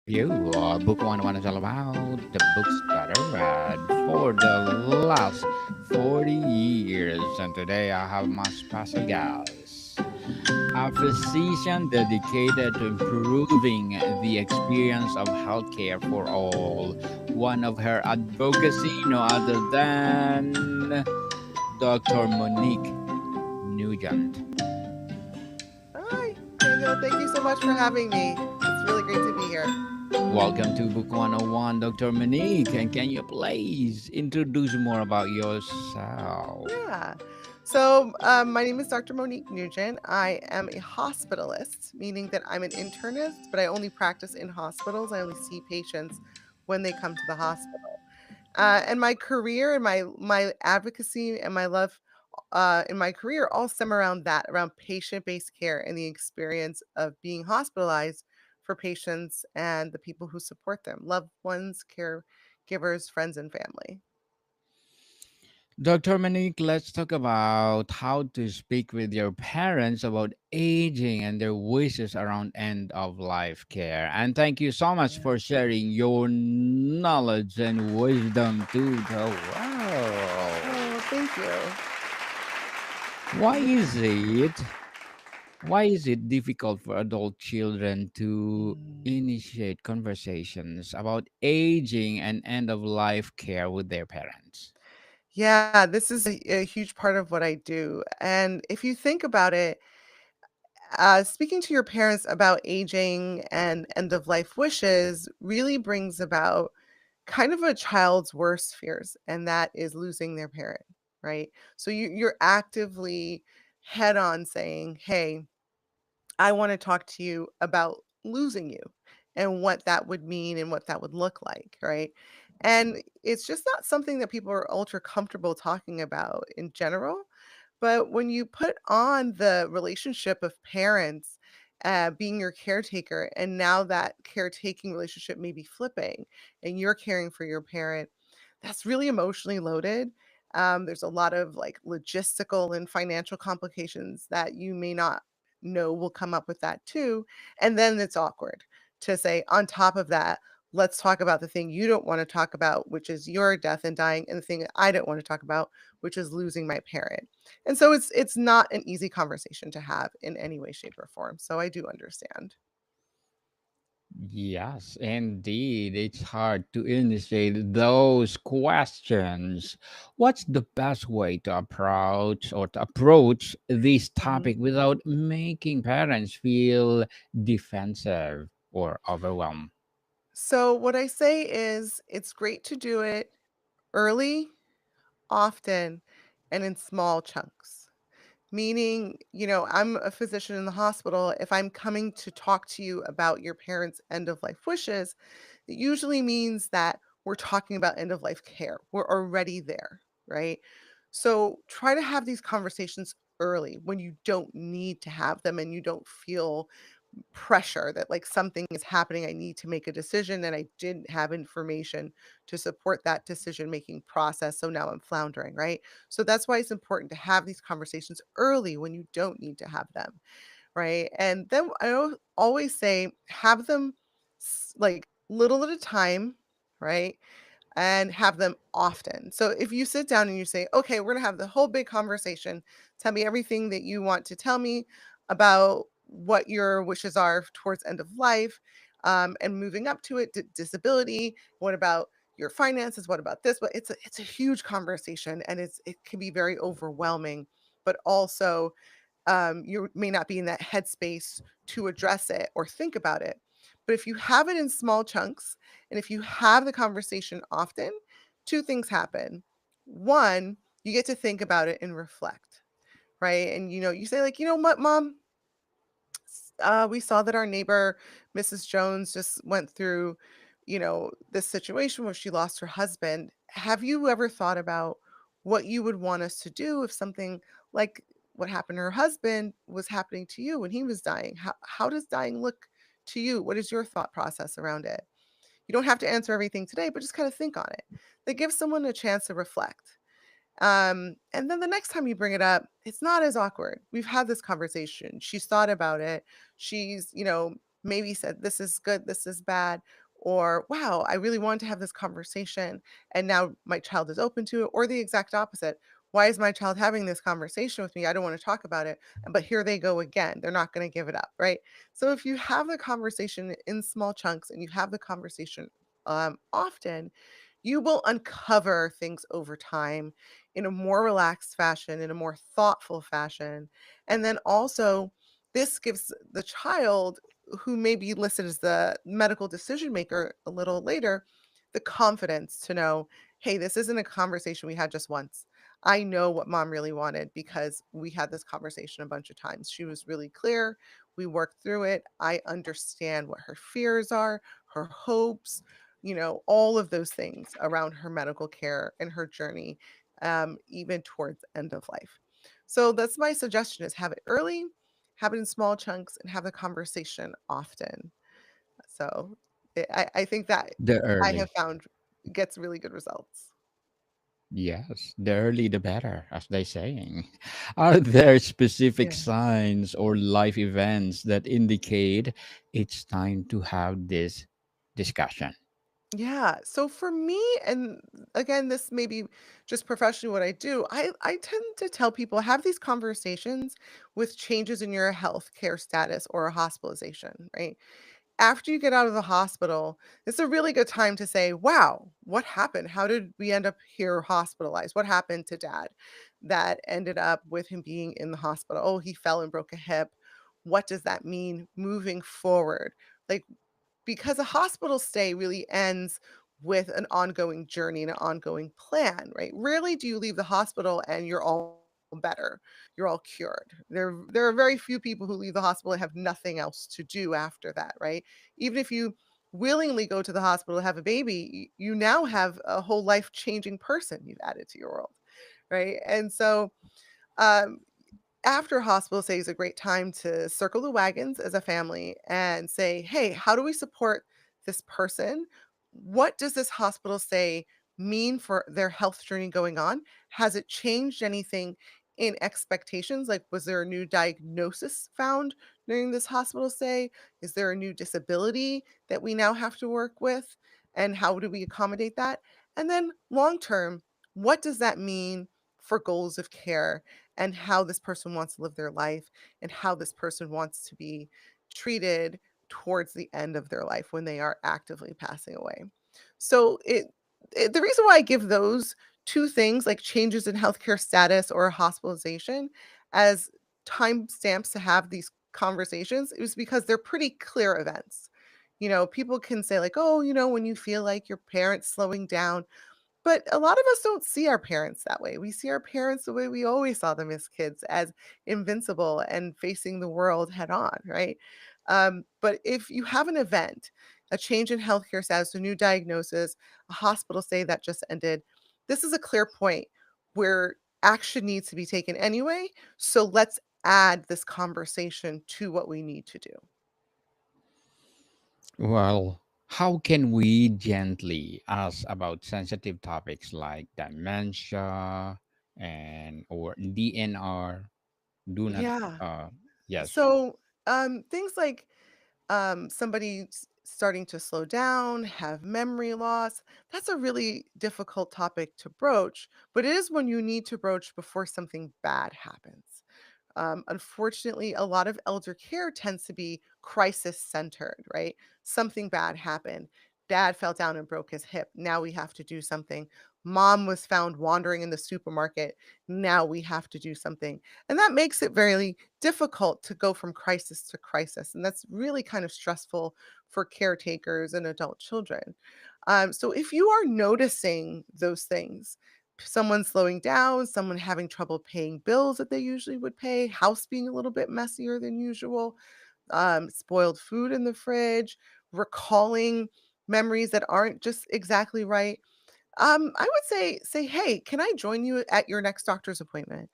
review. Book one is all about the books that I read for the last 40 years. And today I have my special guest, a physician dedicated to improving the experience of healthcare for all. One of her advocacy, no other than Dr. Monique Nugent. Hi, Daniel. Thank you so much for having me. It's really great to be here. Welcome to Book 101, Dr. Monique. And can you please introduce more about yourself? Yeah. So, my name is Dr. Monique Nugent. I am a hospitalist, meaning that I'm an internist, but I only practice in hospitals. I only see patients when they come to the hospital. And my career and my advocacy and my love in my career all stem around that, around patient-based care and the experience of being hospitalized for patients and the people who support them, loved ones, caregivers, friends, and family. Dr. Monique, let's talk about how to speak with your parents about aging and their wishes around end of life care. And thank you so much Yeah. for sharing your knowledge and wisdom to the world. Oh, thank you. Why is it Why is it difficult for adult children to Mm. initiate conversations about aging and end of life care with their parents? Yeah, this is a huge part of what I do. And if you think about it, speaking to your parents about aging and end of life wishes really brings about kind of a child's worst fears, and that is losing their parent, right? So you're actively head on saying, hey, I want to talk to you about losing you and what that would mean and what that would look like, right? And it's just not something that people are ultra comfortable talking about in general. But when you put on the relationship of parents being your caretaker, and now that caretaking relationship may be flipping and you're caring for your parent, that's really emotionally loaded. There's a lot of like logistical and financial complications that you may not know will come up with that too. And then it's awkward to say, on top of that, let's talk about the thing you don't want to talk about, which is your death and dying, and the thing that I don't want to talk about, which is losing my parent. And so it's not an easy conversation to have in any way, shape, or form. So I do understand. Yes, indeed. It's hard to initiate those questions. What's the best way to approach this topic Mhm. without making parents feel defensive or overwhelmed? So what I say is it's great to do it early, often, and in small chunks. Meaning, I'm a physician in the hospital. If I'm coming to talk to you about your parents' end of life wishes, it usually means that we're talking about end of life care. We're already there, right? So try to have these conversations early when you don't need to have them and you don't feel pressure that like something is happening. I need to make a decision and I didn't have information to support that decision making process. So now I'm floundering, right? So that's why it's important to have these conversations early when you don't need to have them, right? And then always say, have them like little at a time, right? And have them often. So if you sit down and you say, okay, we're going to have the whole big conversation, tell me everything that you want to tell me about what your wishes are towards end of life and moving up to it, disability. What about your finances? What about this? But it's a huge conversation and it can be very overwhelming, but also you may not be in that headspace to address it or think about it. But if you have it in small chunks and if you have the conversation often, two things happen. One, you get to think about it and reflect, right? And you say, like, you know what, mom? We saw that our neighbor, Mrs. Jones, just went through, this situation where she lost her husband. Have you ever thought about what you would want us to do if something like what happened to her husband was happening to you when he was dying? How does dying look to you? What is your thought process around it? You don't have to answer everything today, but just kind of think on it. That gives someone a chance to reflect. And then the next time you bring it up, it's not as awkward. We've had this conversation. She's thought about it. She's, maybe said, "This is good, this is bad," or "Wow, I really wanted to have this conversation, and now my child is open to it," or the exact opposite. "Why is my child having this conversation with me? I don't want to talk about it." But here they go again. They're not going to give it up, right? So if you have the conversation in small chunks and you have the conversation often, you will uncover things over time in a more relaxed fashion, in a more thoughtful fashion. And then also, this gives the child who may be listed as the medical decision maker a little later the confidence to know, hey, this isn't a conversation we had just once. I know what mom really wanted because we had this conversation a bunch of times. She was really clear. We worked through it. I understand what her fears are, her hopes, all of those things around her medical care and her journey, even towards end of life. So that's my suggestion: is have it early, have it in small chunks, and have the conversation often. So I think that The I have early. found gets really good results. Yes, the early the better, as they saying. Are there specific Yeah. signs or life events that indicate it's time to have this discussion? Yeah. So for me, and again, this may be just professionally what I do, I tend to tell people have these conversations with changes in your healthcare status or a hospitalization, right? After you get out of the hospital, it's a really good time to say, wow, what happened? How did we end up here hospitalized? What happened to dad that ended up with him being in the hospital? Oh, he fell and broke a hip. What does that mean moving forward? Like, because a hospital stay really ends with an ongoing journey and an ongoing plan, right? Rarely do you leave the hospital and you're all better. You're all cured. There are very few people who leave the hospital and have nothing else to do after that, right? Even if you willingly go to the hospital to have a baby, you now have a whole life-changing person you've added to your world, right? And so um after hospital stay is a great time to circle the wagons as a family and say, "Hey, how do we support this person? What does this hospital stay mean for their health journey going on? Has it changed anything in expectations? Like, was there a new diagnosis found during this hospital stay? Is there a new disability that we now have to work with? And how do we accommodate that? And then long term, what does that mean for goals of care and how this person wants to live their life and how this person wants to be treated towards the end of their life when they are actively passing away?" So the reason why I give those two things, like changes in healthcare status or hospitalization, as timestamps to have these conversations is because they're pretty clear events. People can say like, "Oh, when you feel like your parents slowing down," but a lot of us don't see our parents that way. We see our parents the way we always saw them as kids, as invincible and facing the world head on, right? But if you have an event, a change in healthcare status, a new diagnosis, a hospital stay that just ended, this is a clear point where action needs to be taken anyway. So let's add this conversation to what we need to do. Well, how can we gently ask about sensitive topics like dementia and or DNR? Do not Yeah. yes. So things like somebody starting to slow down, have memory loss. That's a really difficult topic to broach, but it is one you need to broach before something bad happens. Unfortunately, a lot of elder care tends to be crisis centered, right? Something bad happened. Dad fell down and broke his hip. Now we have to do something. Mom was found wandering in the supermarket. Now we have to do something. And that makes it very difficult to go from crisis to crisis. And that's really kind of stressful for caretakers and adult children. So if you are noticing those things, someone slowing down, someone having trouble paying bills that they usually would pay, house being a little bit messier than usual, spoiled food in the fridge, recalling memories that aren't just exactly right. I would say, "Hey, can I join you at your next doctor's appointment?"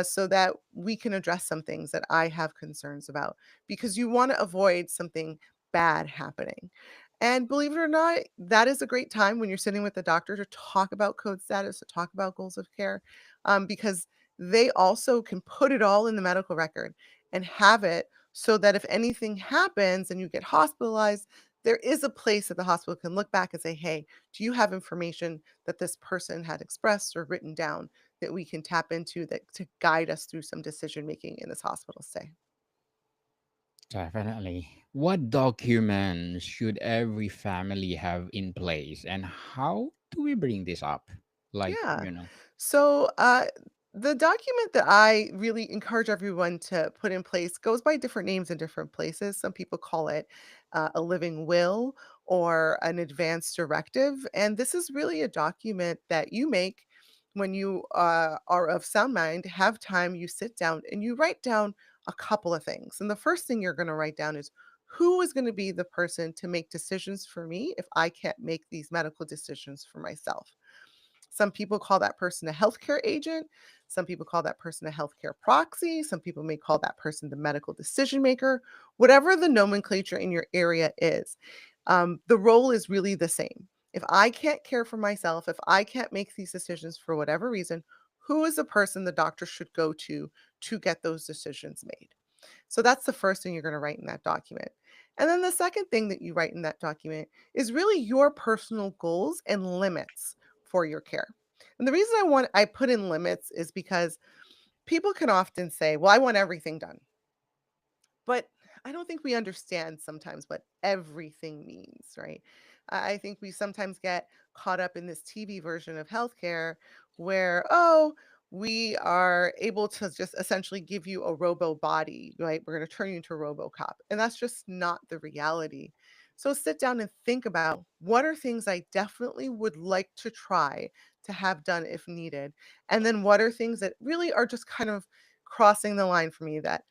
So that we can address some things that I have concerns about because you want to avoid something bad happening. And believe it or not, that is a great time when you're sitting with the doctor to talk about code status, to talk about goals of care, because they also can put it all in the medical record and have it so that if anything happens and you get hospitalized, there is a place that the hospital can look back and say, hey, do you have information that this person had expressed or written down that we can tap into that to guide us through some decision making in this hospital stay? Definitely. What documents should every family have in place, and how do we bring this up? Like, Yeah. you know, So, the document that I really encourage everyone to put in place goes by different names in different places. Some people call it a living will or an advance directive. And this is really a document that you make when you are of sound mind, have time, you sit down and you write down a couple of things. And the first thing you're going to write down is who is going to be the person to make decisions for me if I can't make these medical decisions for myself. Some people call that person a healthcare agent. Some people call that person a healthcare proxy. Some people may call that person the medical decision maker. Whatever the nomenclature in your area is, the role is really the same. If I can't care for myself, if I can't make these decisions for whatever reason, who is the person the doctor should go to get those decisions made? So that's the first thing you're going to write in that document. And then the second thing that you write in that document is really your personal goals and limits for your care. And the reason I put in limits is because people can often say, "Well, I want everything done." But I don't think we understand sometimes what everything means, right? I think we sometimes get caught up in this TV version of healthcare where, oh, we are able to just essentially give you a robo body, right? We're going to turn you into a RoboCop. And that's just not the reality. So sit down and think about what are things I definitely would like to try to have done if needed. And then what are things that really are just kind of crossing the line for me that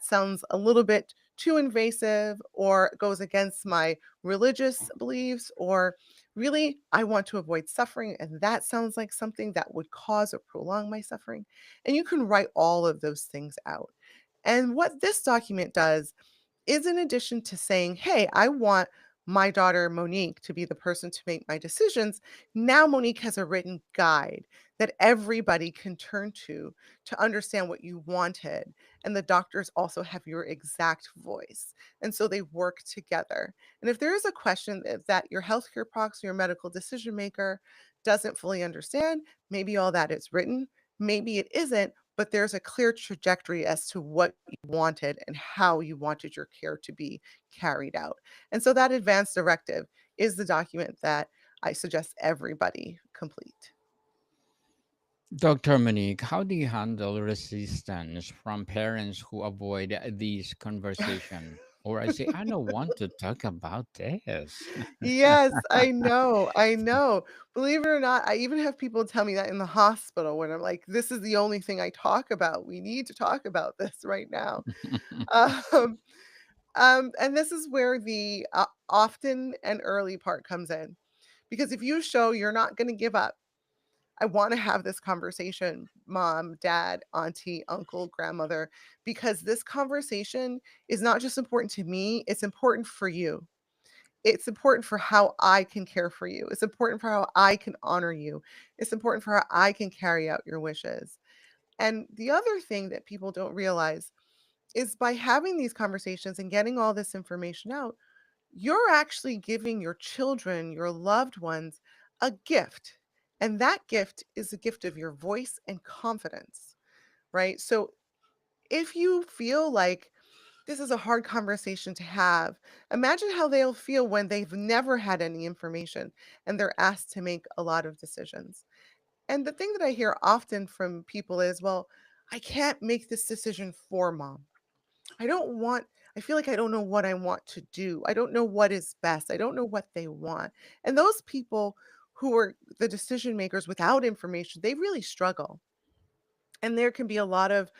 sounds a little bit too invasive or goes against my religious beliefs, or really, I want to avoid suffering. And that sounds like something that would cause or prolong my suffering. And you can write all of those things out. And what this document does is in addition to saying, "Hey, I want my daughter Monique to be the person to make my decisions," now Monique has a written guide that everybody can turn to understand what you wanted. And the doctors also have your exact voice. And so they work together. And if there is a question that your healthcare proxy or medical decision maker doesn't fully understand, maybe all that is written, maybe it isn't, but there's a clear trajectory as to what you wanted and how you wanted your care to be carried out. And so that advanced directive is the document that I suggest everybody complete. Dr. Monique, how do you handle resistance from parents who avoid these conversation? Or I say, I don't want to talk about this. Yes, I know, I know. Believe it or not, I even have people tell me that in the hospital when I'm like, "This is the only thing I talk about. We need to talk about this right now." Um, and this is where the often and early part comes in. Because if you show you're not going to give up, I want to have this conversation, mom, dad, auntie, uncle, grandmother, because this conversation is not just important to me, it's important for you. It's important for how I can care for you. It's important for how I can honor you. It's important for how I can carry out your wishes. And the other thing that people don't realize is by having these conversations and getting all this information out, you're actually giving your children, your loved ones, a gift. And that gift is a gift of your voice and confidence, right? So if you feel like this is a hard conversation to have, imagine how they'll feel when they've never had any information and they're asked to make a lot of decisions. And the thing that I hear often from people is, well, I can't make this decision for mom. I don't want I feel like I don't know what I want to do. I don't know what is best. I don't know what they want. And those people who are the decision makers without information, they really struggle. And there can be a lot of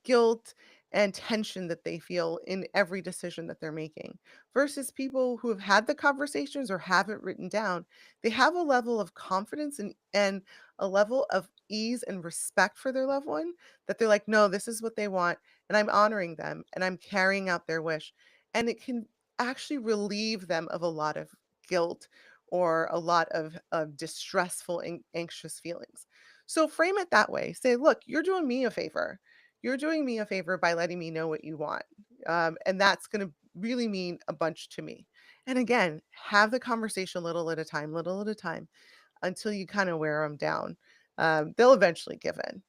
guilt and tension that they feel in every decision that they're making versus people who have had the conversations or have it written down. They have a level of confidence and a level of ease and respect for their loved one that they're like, no, this is what they want. And I'm honoring them and I'm carrying out their wish. And it can actually relieve them of a lot of guilt or a lot of distressful and anxious feelings. So frame it that way. Say, look, you're doing me a favor. you're doing me a favor by letting me know what you want. And that's going to really mean a bunch to me. And again, have the conversation little at a time until you kind of wear them down. They'll eventually give in.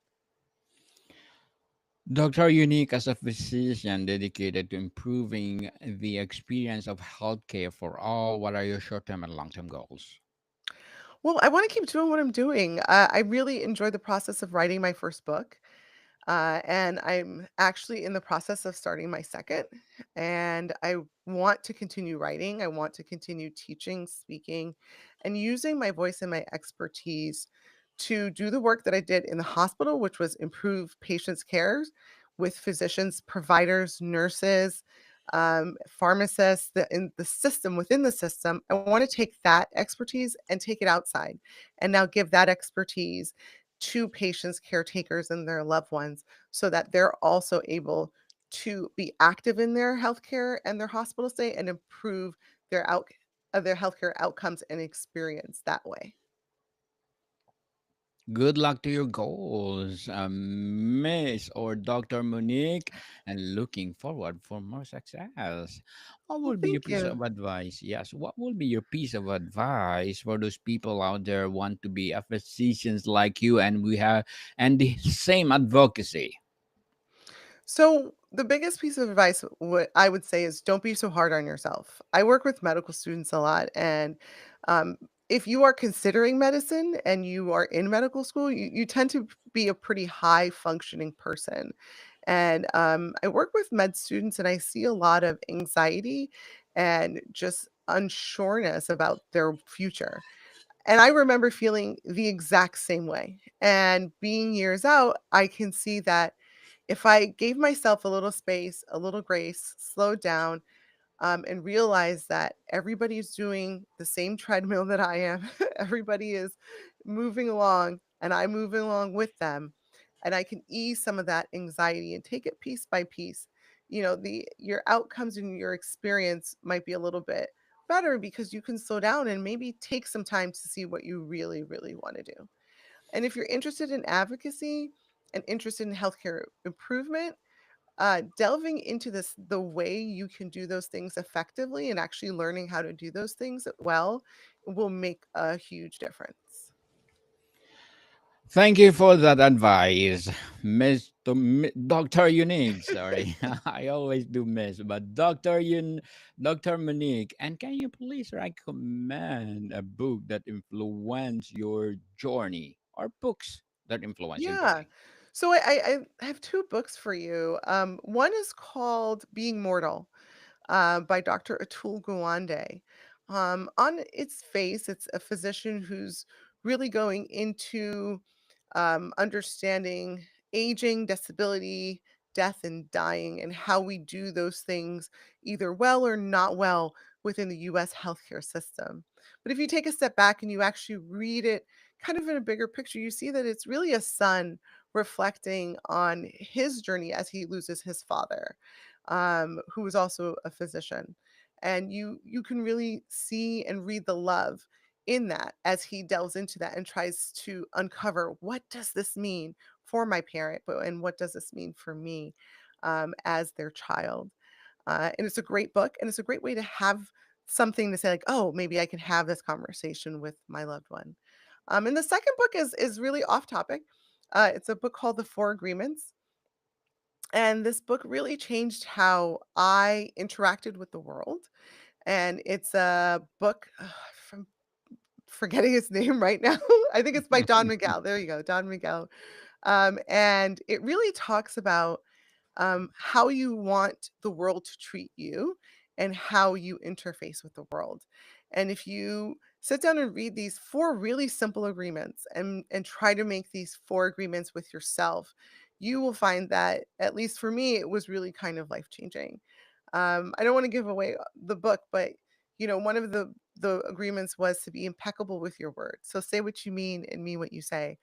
Dr. Unique, as a physician dedicated to improving the experience of healthcare for all, what are your short term and long term goals? Well, I want to keep doing what I'm doing. I really enjoyed the process of writing my first book. And I'm actually in the process of starting my second. And I want to continue writing. I want to continue teaching, speaking, and using my voice and my expertise to do the work that I did in the hospital, which was improve patients' care with physicians, providers, nurses, pharmacists, in the system within the system. I want to take that expertise and take it outside, and now give that expertise to patients, caretakers, and their loved ones so that they're also able to be active in their healthcare and their hospital stay and improve their their healthcare outcomes and experience that way. Good luck to your goals, Miss or Dr. Monique, and looking forward for more success. What Well, will be your thank piece you. of advice? Yes, what will be your piece of advice for those people out there want to be a physicians like you, and we have and the same advocacy? So, the biggest piece of advice what I would say is don't be so hard on yourself. I work with medical students a lot, and um, if you are considering medicine and you are in medical school, you tend to be a pretty high functioning person. And I work with med students, and I see a lot of anxiety and just unsureness about their future. And I remember feeling the exact same way. And being years out, I can see that if I gave myself a little space, a little grace, slowed down, and realized that everybody's doing the same treadmill that I am, everybody is moving along, and I'm moving along with them, and I can ease some of that anxiety and take it piece by piece. The your outcomes and your experience might be a little bit better because you can slow down and maybe take some time to see what you really, really want to do. And if you're interested in advocacy and interested in healthcare improvement, delving into the way you can do those things effectively and actually learning how to do those things well will make a huge difference. Thank you for that advice, Dr. Unique. Sorry, I always do miss, but Dr. Monique. And can you please recommend a book that influenced your journey or books that influence your Yeah. journey? So I have two books for you. One is called Being Mortal, by Dr. Atul Gawande. On its face, it's a physician who's really going into understanding aging, disability, death, and dying, and how we do those things either well or not well within the US healthcare system. But if you take a step back and you actually read it kind of in a bigger picture, you see that it's really a son reflecting on his journey as he loses his father, who was also a physician. And you can really see and read the love in that as he delves into that and tries to uncover what does this mean for my parent, but and what does this mean for me as their child. And it's a great book, and it's a great way to have something to say like, oh, maybe I can have this conversation with my loved one. And the second book is really off topic. It's a book called The Four Agreements, and this book really changed how I interacted with the world. And it's a book from forgetting his name right now. I think it's by Don Miguel. There you go, Don Miguel. And it really talks about how you want the world to treat you and how you interface with the world. And if you sit down and read these four really simple agreements and try to make these four agreements with yourself, you will find that, at least for me, it was really kind of life changing. I don't want to give away the book, but one of the agreements was to be impeccable with your word. So say what you mean and mean what you say.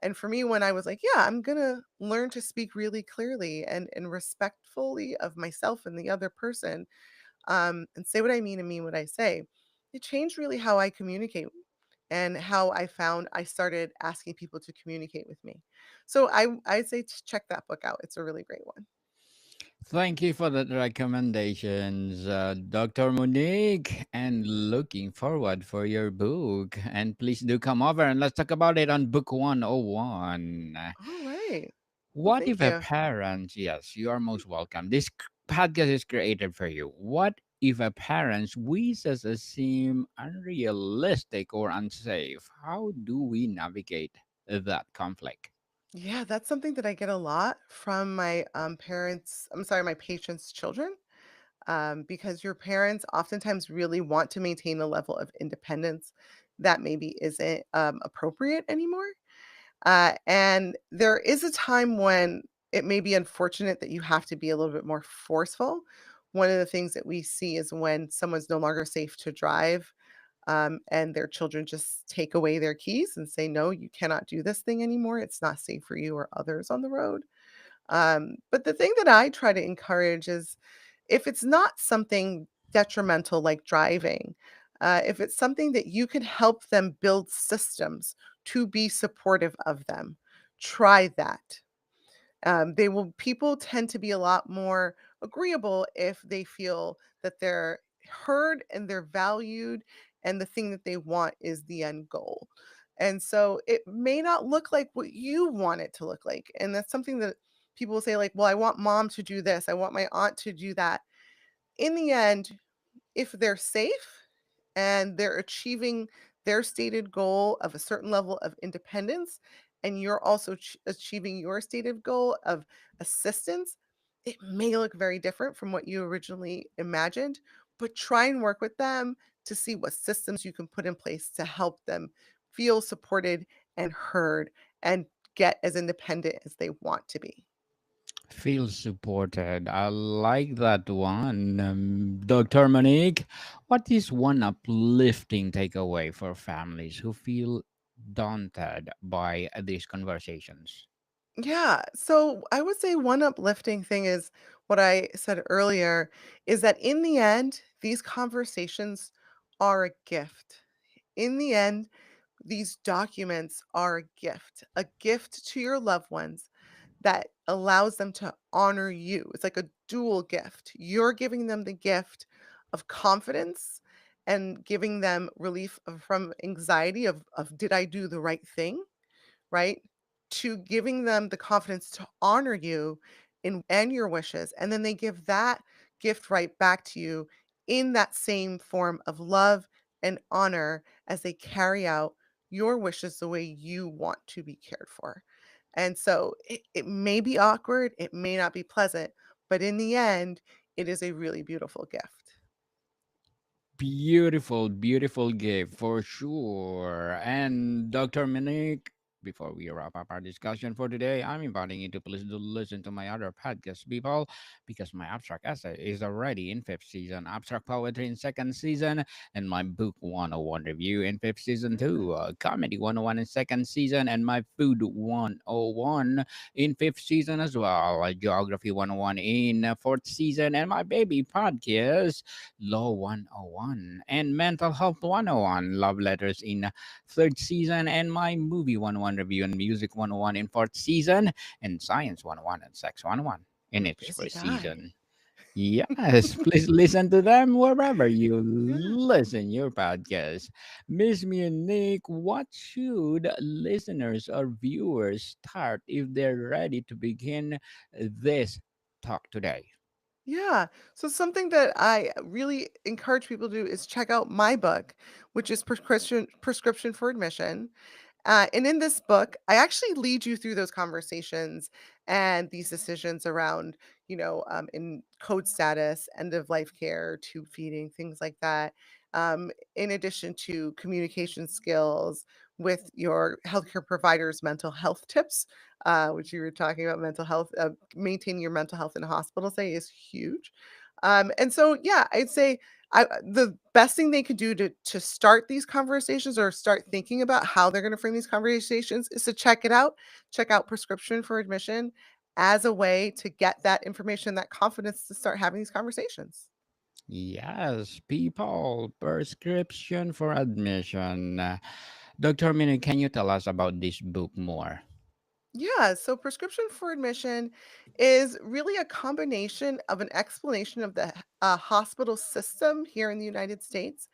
And for me, when I was like, yeah, I'm gonna learn to speak really clearly and respectfully of myself and the other person, and say what I mean and mean what I say, it changed really how I communicate. and how I found I started asking people to communicate with me. So I say check that book out. It's a really great one. Thank you for the recommendations, Dr. Monique, and looking forward for your book. And please do come over and let's talk about it on Book 101. All right. Well, What thank if a you. parent, yes, you are most welcome. This podcast is created for you. What if a parent's wishes seem unrealistic or unsafe? How do we navigate that conflict? Yeah, that's something that I get a lot from my my patients' children, because your parents oftentimes really want to maintain a level of independence that maybe isn't appropriate anymore. And there is a time when it may be unfortunate that you have to be a little bit more forceful. One of the things that we see is when someone's no longer safe to drive, and their children just take away their keys and say, no, you cannot do this thing anymore. It's not safe for you or others on the road. But the thing that I try to encourage is if it's not something detrimental like driving, if it's something that you can help them build systems to be supportive of them, try that. They will People tend to be a lot more agreeable if they feel that they're heard and they're valued, and the thing that they want is the end goal. And so it may not look like what you want it to look like. And that's something that people will say, like, well, I want mom to do this, I want my aunt to do that. In the end, if they're safe and they're achieving their stated goal of a certain level of independence, and you're also achieving your stated goal of assistance, it may look very different from what you originally imagined, but try and work with them to see what systems you can put in place to help them feel supported and heard and get as independent as they want to be. Feel supported. I like that one. Dr. Monique, what is one uplifting takeaway for families who feel daunted by these conversations? Yeah. So I would say one uplifting thing is what I said earlier is that in the end, these conversations are a gift. In the end, these documents are a gift to your loved ones that allows them to honor you. It's like a dual gift. You're giving them the gift of confidence and giving them relief from anxiety of did I do the right thing? Right? To giving them the confidence to honor you in and your wishes, and then they give that gift right back to you in that same form of love and honor as they carry out your wishes the way you want to be cared for. And so it may be awkward, it may not be pleasant, but in the end, it is a really beautiful gift. Beautiful, beautiful gift for sure. And Dr. Monique, before we wrap up our discussion for today, I'm inviting you to please do listen to my other podcast, people, because my abstract essay is already in fifth season, abstract poetry in second season, and my book 101 review in fifth season too, comedy 101 in second season, and my food 101 in fifth season as well, geography 101 in fourth season, and my baby podcast Law 101 and Mental Health 101, Love Letters in third season, and my Movie 101 review and Music 101 in fourth season, and Science 101 and Sex 101 in its Busy first guy. season. Yes, please listen to them wherever you Yeah. listen your podcast. Miss Munich, what should listeners or viewers start if they're ready to begin this talk today? Yeah. So something that I really encourage people to do is check out my book, which is Prescription for Admission. And in this book, I actually lead you through those conversations and these decisions around, in code status, end of life care, tube feeding, things like that. In addition to communication skills with your healthcare provider's mental health tips, which you were talking about mental health, maintaining your mental health in a hospital stay is huge. And so, yeah, I'd say the best thing they could do to start these conversations or start thinking about how they're going to frame these conversations is to check it out. Check out Prescription for Admission as a way to get that information, that confidence to start having these conversations. Yes, people, prescription for admission. Dr. Minu, can you tell us about this book more? Yeah, so prescription for admission is really a combination of an explanation of the hospital system here in the United States,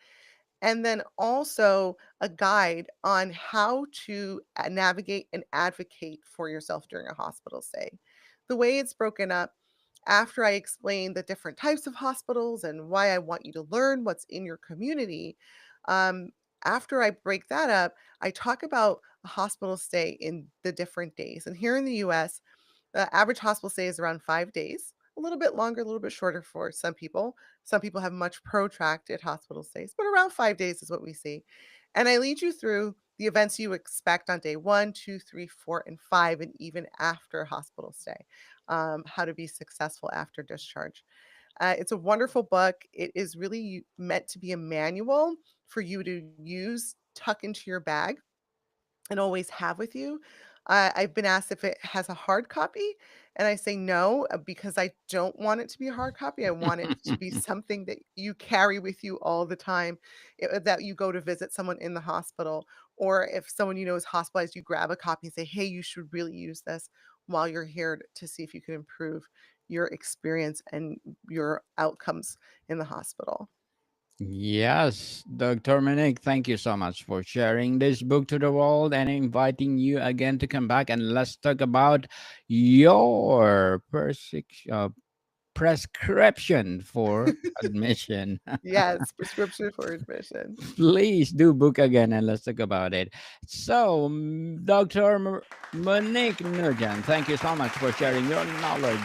and then also a guide on how to navigate and advocate for yourself during a hospital stay. The way it's broken up, after I explain the different types of hospitals and why I want you to learn what's in your community, um, after I break that up, I talk about a hospital stay in the different days. And here in the US, the average hospital stay is around 5 days, a little bit longer, a little bit shorter for some people. Some people have much protracted hospital stays, but around 5 days is what we see. And I lead you through the events you expect on day 1, 2, 3, 4, and 5, and even after a hospital stay, how to be successful after discharge. It's a wonderful book. It is really meant to be a manual for you to use, tuck into your bag, and always have with you. I've been asked if it has a hard copy, and I say no, because I don't want it to be a hard copy. I want it to be something that you carry with you all the time, that you go to visit someone in the hospital, or if someone you know is hospitalized, you grab a copy and say, "Hey, you should really use this while you're here to see if you can improve your experience and your outcomes in the hospital." Yes, Dr. Monique, thank you so much for sharing this book to the world and inviting you again to come back and let's talk about your prescription for admission. Yes, prescription for admission. Please do book again and let's talk about it. So, Dr. Monique Nugent, thank you so much for sharing your knowledge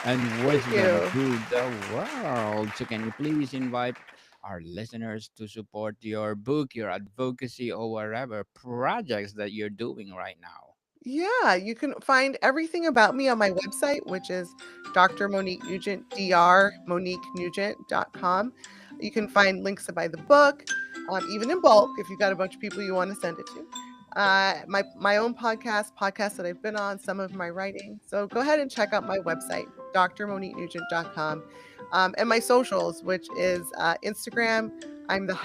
and Thank wisdom you. to the world. So, can you please invite our listeners to support your book, your advocacy, or whatever projects that you're doing right now? Yeah, you can find everything about me on my website, which is Dr. Monique Nugent, drmoniquenugent.com. You can find links to buy the book, even in bulk if you've got a bunch of people you want to send it to. My own podcasts that I've been on, some of my writing. So go ahead and check out my website, drmoniquenugent.com, and my socials, which is Instagram. I'm the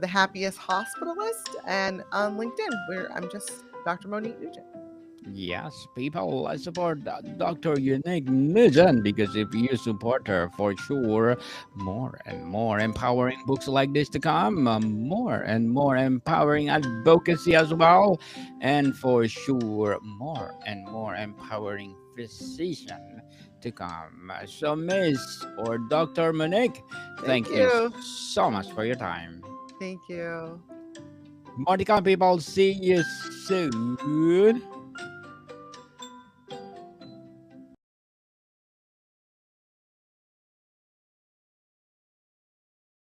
happiest hospitalist, and on LinkedIn, where I'm just Dr. Monique Nugent. Yes, people, I support Dr. Unique Nugent because if you support her, for sure, more and more empowering books like this to come, more and more empowering advocacy as well, and for sure, more and more empowering physician to come. So, Miss or Dr. Monique, Thank thank you you. so much for your time. Thank you. Monica, people, see you soon.